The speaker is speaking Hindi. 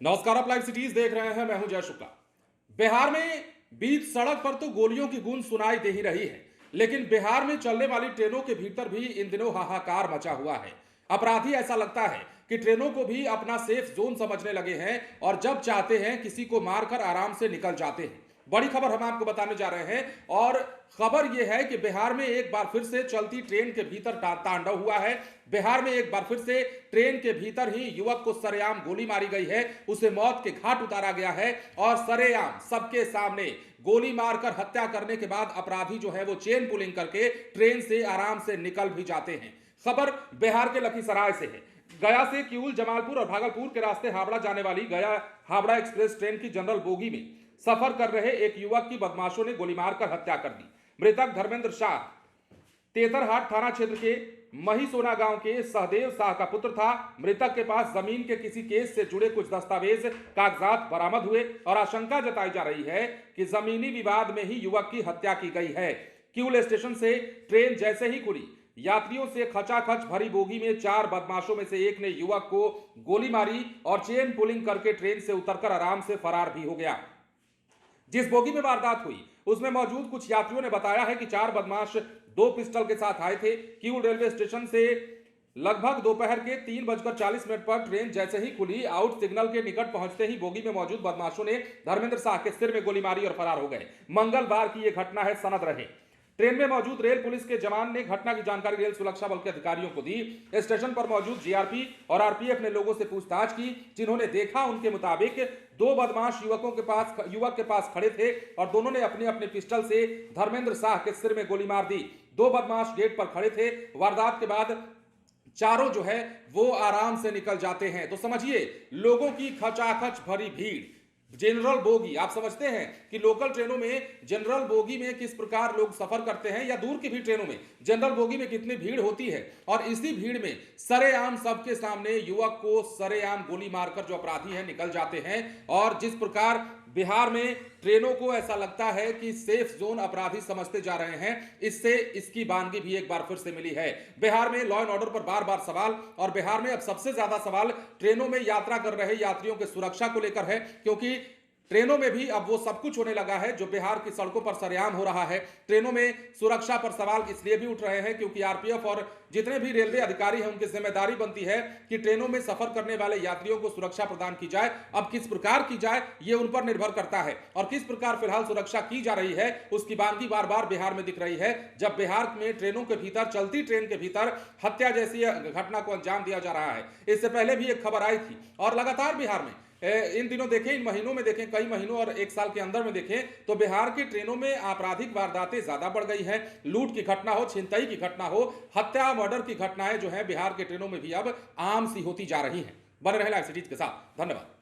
नमस्कार, आप लाइव सिटीज देख रहे हैं। मैं हूं जय शुक्ला। बिहार में बीच सड़क पर तो गोलियों की गूंज सुनाई दे ही रही है, लेकिन बिहार में चलने वाली ट्रेनों के भीतर भी इन दिनों हाहाकार मचा हुआ है। अपराधी ऐसा लगता है कि ट्रेनों को भी अपना सेफ जोन समझने लगे हैं और जब चाहते हैं किसी को मारकर आराम से निकल जाते हैं। बड़ी खबर हम आपको बताने जा रहे हैं और खबर यह है कि बिहार में एक बार फिर से चलती ट्रेन के भीतर तांडव हुआ है। बिहार में एक बार फिर से ट्रेन के भीतर ही युवक को सरेआम गोली मारी गई है, उसे मौत के घाट उतारा गया है और सरेआम सबके सामने गोली मारकर हत्या करने के बाद अपराधी जो है वो चेन पुलिंग करके ट्रेन से आराम से निकल भी जाते हैं। खबर बिहार के लखीसराय से है। गया से किऊल, जमालपुर और भागलपुर के रास्ते हावड़ा जाने वाली गया हावड़ा एक्सप्रेस ट्रेन की जनरल बोगी में सफर कर रहे एक युवक की बदमाशों ने गोली मारकर हत्या कर दी। मृतक धर्मेंद्र शाह तेतरहाट थाना क्षेत्र के महीसोना गांव के सहदेव शाह का पुत्र था। मृतक के पास जमीन के किसी केस से जुड़े कुछ दस्तावेज कागजात बरामद हुए और आशंका जताई जा रही है कि जमीनी विवाद में ही युवक की हत्या की गई है। किऊल स्टेशन से ट्रेन जैसे ही खुली, यात्रियों से खचाखच भरी बोगी में चार बदमाशों में से एक ने युवक को गोली मारी और चेन पुलिंग करके ट्रेन से उतरकर आराम से फरार भी हो गया। जिस बोगी में वारदात हुई उसमें मौजूद कुछ यात्रियों ने बताया है कि चार बदमाश दो पिस्टल के साथ आए थे। किऊल रेलवे स्टेशन से लगभग दोपहर के 3:40 पर ट्रेन जैसे ही खुली, आउट सिग्नल के निकट पहुंचते ही बोगी में मौजूद बदमाशों ने धर्मेंद्र शाह के सिर में गोली मारी और फरार हो गए। मंगलवार की यह घटना है, सनद रहे। ट्रेन में मौजूद रेल पुलिस के जवान ने घटना की जानकारी रेल सुरक्षा बल के अधिकारियों को दी। स्टेशन पर मौजूद जीआरपी और आरपीएफ ने लोगों से पूछताछ की, जिन्होंने देखा उनके मुताबिक दो बदमाश युवक के पास खड़े थे और दोनों ने अपने अपने पिस्टल से धर्मेंद्र शाह के सिर में गोली मार दी। दो बदमाश गेट पर खड़े थे। वारदात के बाद चारों जो है वो आराम से निकल जाते हैं। तो समझिए, लोगों की खचाखच भरी भीड़। जनरल बोगी, आप समझते हैं कि लोकल ट्रेनों में जनरल बोगी में किस प्रकार लोग सफर करते हैं या दूर की भी ट्रेनों में जनरल बोगी में कितनी भीड़ होती है, और इसी भीड़ में सरेआम सबके सामने युवक को सरेआम गोली मारकर जो अपराधी हैं निकल जाते हैं। और जिस प्रकार बिहार में ट्रेनों को ऐसा लगता है कि सेफ जोन अपराधी समझते जा रहे हैं, इससे इसकी बानगी भी एक बार फिर से मिली है। बिहार में लॉ एंड ऑर्डर पर बार बार सवाल, और बिहार में अब सबसे ज्यादा सवाल ट्रेनों में यात्रा कर रहे यात्रियों की सुरक्षा को लेकर है, क्योंकि ट्रेनों में भी अब वो सब कुछ होने लगा है जो बिहार की सड़कों पर सरेआम हो रहा है। ट्रेनों में सुरक्षा पर सवाल इसलिए भी उठ रहे हैं क्योंकि आरपीएफ और जितने भी रेलवे अधिकारी हैं उनकी जिम्मेदारी बनती है कि ट्रेनों में सफर करने वाले यात्रियों को सुरक्षा प्रदान की जाए। अब किस प्रकार की जाए ये उन पर निर्भर करता है, और किस प्रकार फिलहाल सुरक्षा की जा रही है उसकी बानगी बार बार बिहार में दिख रही है। जब बिहार में ट्रेनों के भीतर, चलती ट्रेन के भीतर हत्या जैसी घटना को अंजाम दिया जा रहा है। इससे पहले भी एक खबर आई थी और लगातार बिहार में इन दिनों देखें, इन महीनों में देखें, कई महीनों और एक साल के अंदर में देखें तो बिहार की ट्रेनों में आपराधिक वारदातें ज्यादा बढ़ गई हैं। लूट की घटना हो, छिनतई की घटना हो, हत्या मर्डर की घटनाएं जो है बिहार के ट्रेनों में भी अब आम सी होती जा रही हैं। बने रहे लाइव सिटीज के साथ। धन्यवाद।